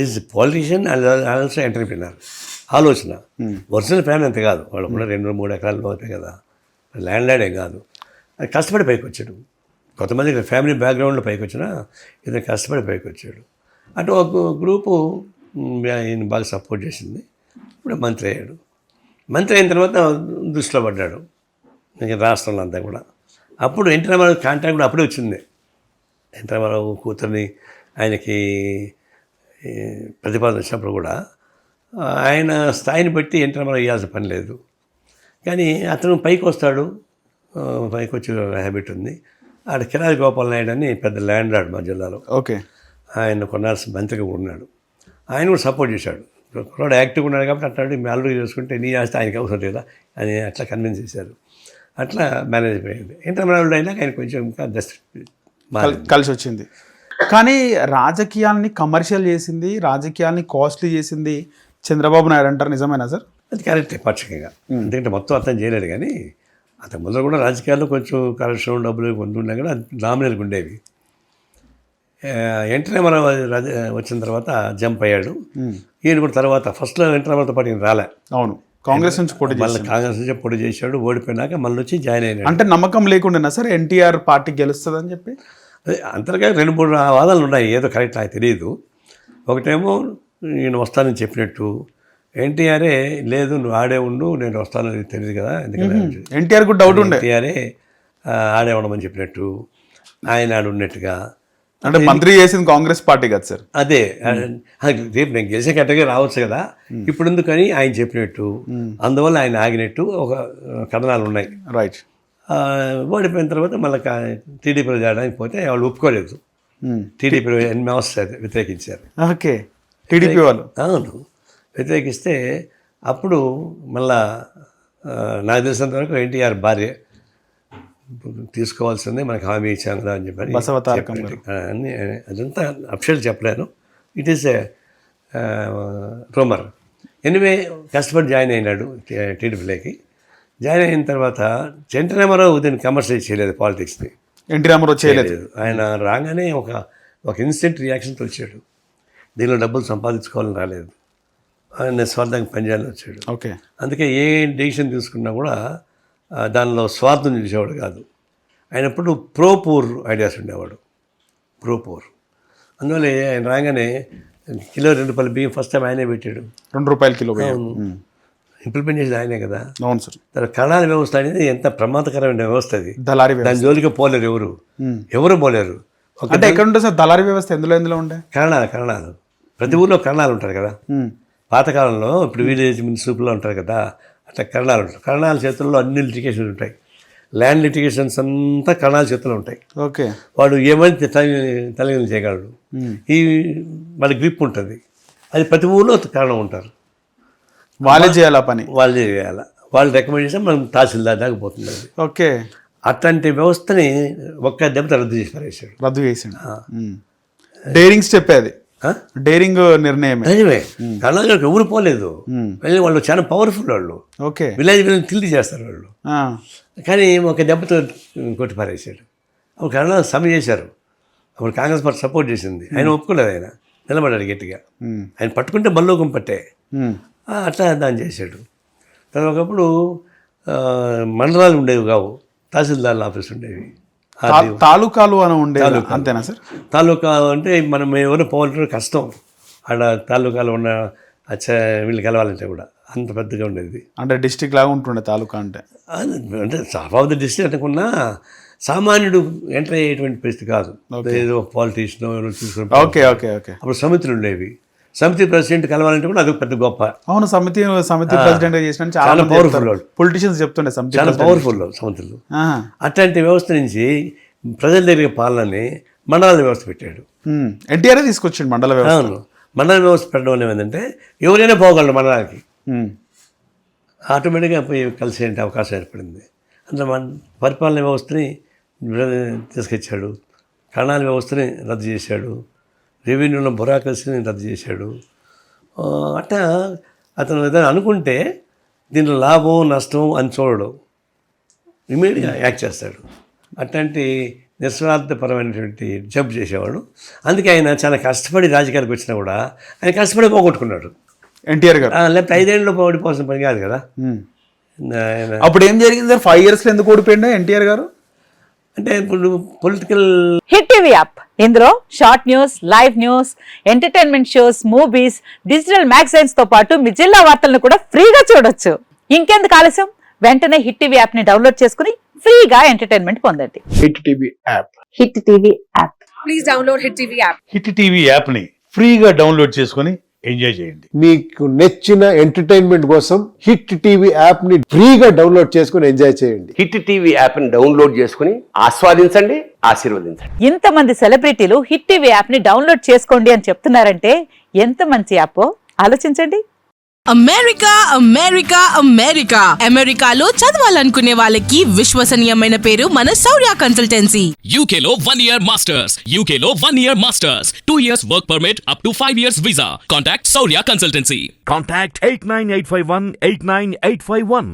Is politician also entrepreneur. ఆలోచన original plan అంతే కాదు, వాళ్ళు కూడా 2-3 ఎకరాలు అవుతాయి కదా, ల్యాండ్ లార్డే కాదు. అది కష్టపడి పైకి వచ్చాడు. కొంతమంది ఫ్యామిలీ బ్యాక్గ్రౌండ్లో పైకి వచ్చినా ఇతను కష్టపడి పైకి వచ్చాడు. అటు ఒక గ్రూపు ఈయన బాగా సపోర్ట్ చేసింది. ఇప్పుడు మంత్రి అయ్యాడు. మంత్రి అయిన తర్వాత దృష్టిలో పడ్డాడు ఇంకా రాష్ట్రంలో అంతా కూడా. అప్పుడు ఎన్టీ రామారావు కాంటాక్ట్ కూడా అప్పుడే వచ్చింది. ఎన్టీ రామారావు కూతుర్ని ఆయనకి ప్రతిపాదన వచ్చినప్పుడు కూడా ఆయన స్థాయిని బట్టి ఎన్టీ రామారావు ఇవ్వాల్సిన పని లేదు. కానీ అతను పైకి వస్తాడు, పైకి వచ్చే హ్యాబిట్ ఉంది. ఆడ కిరాయి గోపాల్ నాయుడు అని పెద్ద ల్యాండ్ లార్డ్ మా జిల్లాలో. ఓకే. ఆయన కొన్నాళ్ళు మంత్రిగా ఉన్నాడు. ఆయన కూడా సపోర్ట్ చేశాడు. కుర్రాడు యాక్టివ్గా ఉన్నాడు కాబట్టి అట్లాంటి మ్యాలరీ చేసుకుంటే నీ ఆస్తి ఆయనకి అవసరం లేదా అని అట్లా కన్విన్స్ చేశారు. అట్లా మేనేజ్ అయిపోయింది. ఎన్టీ రామారావు అయినా ఆయన కొంచెం ఇంకా జస్ట్ కలిసి వచ్చింది. కానీ రాజకీయాల్ని కమర్షియల్ చేసింది, రాజకీయాల్ని కాస్ట్లీ చేసింది చంద్రబాబు నాయుడు అంటారు, నిజమేనా సార్? అది కరెక్టే పాక్షికంగా. ఎందుకంటే మొత్తం అర్థం చేయలేడు. కానీ అతని ముందర కూడా రాజకీయాల్లో కొంచెం కరప్షన్ డబ్బులు కొంటున్నా కూడా నామినల్గా ఉండేవి. ఎన్టీ రామారావు వచ్చిన తర్వాత జంప్ అయ్యాడు. ఈయన కూడా తర్వాత ఫస్ట్లో ఎన్టీ రామారావుతో పాటు ఈయన రాలే. అవును, కాంగ్రెస్ నుంచి పోటీ మళ్ళీ కాంగ్రెస్ నుంచి పోటీ చేశాడు. ఓడిపోయినాక మళ్ళీ వచ్చి జాయిన్ అయినాడు. అంటే నమ్మకం లేకుండా సార్ ఎన్టీఆర్ పార్టీ గెలుస్తుందని చెప్పి? అదే అంతర్గా 2-3 వాదాలు ఉన్నాయి. ఏదో కరెక్ట్ నాకు తెలియదు. ఒకటేమో నేను వస్తానని చెప్పినట్టు, ఎన్టీఆరే లేదు నువ్వు ఆడే ఉండు నేను వస్తానని తెలియదు కదా, ఎందుకంటే ఎన్టీఆర్ కూడా డౌట్ ఉండే. ఎన్టీఆరే ఆడే ఉండమని చెప్పినట్టు, ఆయన ఆడు ఉన్నట్టుగా. అంటే మంత్రి చేసింది కాంగ్రెస్ పార్టీ కదా సార్? అదే రేపు నేను గెలిచే కేటగిరీ రావచ్చు కదా, ఇప్పుడు ఎందుకని ఆయన చెప్పినట్టు, అందువల్ల ఆయన ఆగినట్టు ఒక కథనాలు ఉన్నాయి. రైట్. ఓడిపోయిన తర్వాత మళ్ళీ టీడీపీలో చేయడానికి పోతే వాళ్ళు ఒప్పుకోలేదు. టీడీపీలో వస్తుంది వ్యతిరేకించారు. ఓకే, టీడీపీ వాళ్ళు. అవును, వ్యతిరేకిస్తే అప్పుడు మళ్ళా నాకు తెలిసినంత వరకు ఎన్టీఆర్ భార్య తీసుకోవాల్సిందే, మనకు హామీ ఇచ్చాను కదా అని చెప్పని అని అదంతా అఫిషియల్ చెప్పలేను. It is a rumour. Anyway కష్టపడి జాయిన్ అయినాడు టీడీపీలోకి. జాయిన్ అయిన తర్వాత ఎన్టీ రామారావు దీన్ని కమర్షియల్ చేయలేదు, పాలిటిక్స్ని. ఎన్టీ రామారావు చేయలేదు. ఆయన రాగానే ఒక ఇన్స్టెంట్ రియాక్షన్తో వచ్చాడు. దీనిలో డబ్బులు సంపాదించుకోవాలని రాలేదు, ఆయన నిస్వార్థంగా పనిచేయాలని వచ్చాడు. ఓకే. అందుకే ఏ డెసిషన్ తీసుకున్నా కూడా దానిలో స్వార్థం చూసేవాడు కాదు. ఆయన ఎప్పుడు ప్రో పూర్ ఐడియాస్ ఉండేవాడు, ప్రో పూర్. అందువల్ల ఆయన రాగానే కిలో 2 రూపాయల బియ్యం ఫస్ట్ టైం ఆయనే పెట్టాడు. 2 రూపాయల కిలో ఇంప్లిమెంట్ చేసేది ఆయనే కదా. అవును సార్. కణాల వ్యవస్థ అనేది ఎంత ప్రమాదకరమైన వ్యవస్థ అది. దళారీ దాని జోలికి పోలేరు ఎవరు పోలేరు. అంటే ఎక్కడ ఉంటుంది సార్ దళారీ వ్యవస్థ? ఎందులో ఉండే కరణాలు ప్రతి ఊర్లో కరణాలు ఉంటారు కదా. పాతకాలంలో ఇప్పుడు విలేజ్ మున్సిపల్లో ఉంటారు కదా, అట్లా కరణాలు ఉంటాయి. కరణాల చేతుల్లో అన్ని లిటిగేషన్స్ ఉంటాయి. ల్యాండ్ లిటిగేషన్స్ అంతా కరణాల చేతుల్లో ఉంటాయి. ఓకే. వాడు ఏమైనా తలగిన చేయగలడు. ఈ వాళ్ళ గ్రిప్ ఉంటుంది. అది ప్రతి ఊళ్ళో కారణం ఉంటారు. వాళ్ళే చేయాలి ఆ పని, వాళ్ళే చేయాలి. వాళ్ళు రికమెండ్ చేస్తే మనం తహసీల్దార్ దాకా పోతుంది అది. ఓకే. అట్లాంటి వ్యవస్థని ఒక్క దెబ్బతో రద్దు చేసాడు. డేరింగ్స్ చెప్పేది, డేరింగ్ నిర్ణయం. నిజమే, కర్ణాటక ఎవరు పోలేదు. వాళ్ళు చాలా పవర్ఫుల్ వాళ్ళు. ఓకే. విలేజ్ తిల్లి చేస్తారు వాళ్ళు. కానీ ఒక దెబ్బతో కొట్టి పారేసాడు. అప్పుడు కర్ణాటక సమ్మె చేశారు. అప్పుడు కాంగ్రెస్ పార్టీ సపోర్ట్ చేసింది. ఆయన ఒప్పుకోలేదు. ఆయన నిలబడ్డాడు గట్టిగా. ఆయన పట్టుకుంటే బల్లోకం పట్టే అట్లా దాన్ని చేశాడు. తర్వాత ఒకప్పుడు మండలాలు ఉండేవి కావు, తహసీల్దార్ల ఆఫీస్ ఉండేవి. తాలూకాలు అని ఉండేది, అంతేనా సార్? తాలూకా అంటే మనం ఎవరు పోవాలంటే కష్టం. ఆడ తాలూకాలు ఉన్న వీళ్ళు కలవాలంటే కూడా అంత పెద్దగా ఉండేది. అంటే డిస్టిక్ లాగా ఉంటుండే తాలూకా అంటే హాఫ్ ఆఫ్ ద డిస్ట్రిక్ట్ అనుకున్నా సామాన్యుడు ఎంటర్ అయ్యేటువంటి పరిస్థితి కాదు. ఏదో పాలిటీషియన్ చూసుకుని. Okay okay okay. అప్పుడు సమితులు ఉండేవి. సమితి ప్రెసిడెంట్ కలవాలంటే కూడా అదొక పెద్ద గొప్ప. అవును, సమితి ప్రెసిడెంట్ చేసిన చాలా పవర్ఫుల్ పొలిటీషియన్స్ చెప్తుండే సమితి చాలా పవర్ఫుల్ సమితులు. అట్లాంటి వ్యవస్థ నుంచి ప్రజల దగ్గర పాలనని మండలాల వ్యవస్థ పెట్టాడు. ఎన్టీఆర్ తీసుకొచ్చాడు మండల వ్యవస్థ. అవును, మండల వ్యవస్థ పెట్టడం వల్ల ఏమైందంటే ఎవరైనా పోగలరు మండలానికి. ఆటోమేటిక్గా పోయి కలిసే అవకాశం ఏర్పడింది. అందులో పరిపాలన వ్యవస్థని తీసుకొచ్చాడు. కణాల వ్యవస్థని రద్దు చేశాడు. రెవెన్యూలో బొరాక్రసీని రద్దు చేశాడు. అట్లా అతను ఏదైనా అనుకుంటే దీంట్లో లాభం నష్టం అని చూడడు, ఇమీడియట్గా యాక్ట్ చేస్తాడు. అట్లాంటి నిస్వార్థపరమైనటువంటి జబ్ చేసేవాడు. అందుకే ఆయన చాలా కష్టపడి రాజకీయాలకు వచ్చినా కూడా ఆయన కష్టపడి పోగొట్టుకున్నాడు. ఎన్టీఆర్ గారు లేకపోతే 5 ఏళ్ళలో ఓడిపోవాల్సిన పని కాదు కదా. ఆయన అప్పుడు ఏం జరిగింది సార్? 5 years ఎందుకు ఓడిపోయిండు ఎన్టీఆర్ గారు? అంటే ఇప్పుడు పొలిటికల్ హిట్ టీవీ యాప్, ఇందులో short news, live news, entertainment shows, movies, digital magazines తో పాటు మీ జిల్లా వార్తలను కూడా ఫ్రీగా చూడొచ్చు. ఇంకెందుకు ఆలస్యం, వెంటనే హిట్ టీవీ యాప్ ని డౌన్లోడ్ చేసుకుని ఫ్రీగా ఎంటర్టైన్మెంట్ పొందండి. Hit TV app. Hit TV app. Please download Hit TV app. Hit TV యాప్ని ఫ్రీగా డౌన్లోడ్ చేసుకొని ఎంజాయ్ చేయండి. మీకు నచ్చిన ఎంటర్టైన్మెంట్ కోసం హిట్ టీవీ యాప్ ని ఫ్రీగా డౌన్లోడ్ చేసుకుని ఎంజాయ్ చేయండి. హిట్ టీవీ యాప్ని డౌన్లోడ్ చేసుకుని ఆస్వాదించండి, ఆశీర్వదించండి. ఇంతమంది సెలబ్రిటీలు హిట్ టీవీ యాప్ ని డౌన్లోడ్ చేసుకోండి అని చెప్తున్నారంటే ఎంత మంచి యాప్ ఆలోచించండి. అమెరికా అమెరికా అమెరికా అమెరికాలో చదవాలనుకునే వాళ్ళకి విశ్వసనీయమైన పేరు మన శౌర్య కన్సల్టెన్సీ. UK లో 1 year masters. UK లో 1 year masters. 2 years work permit up to 5 years visa. Contact Saurya Consultancy. Contact 89851 89851.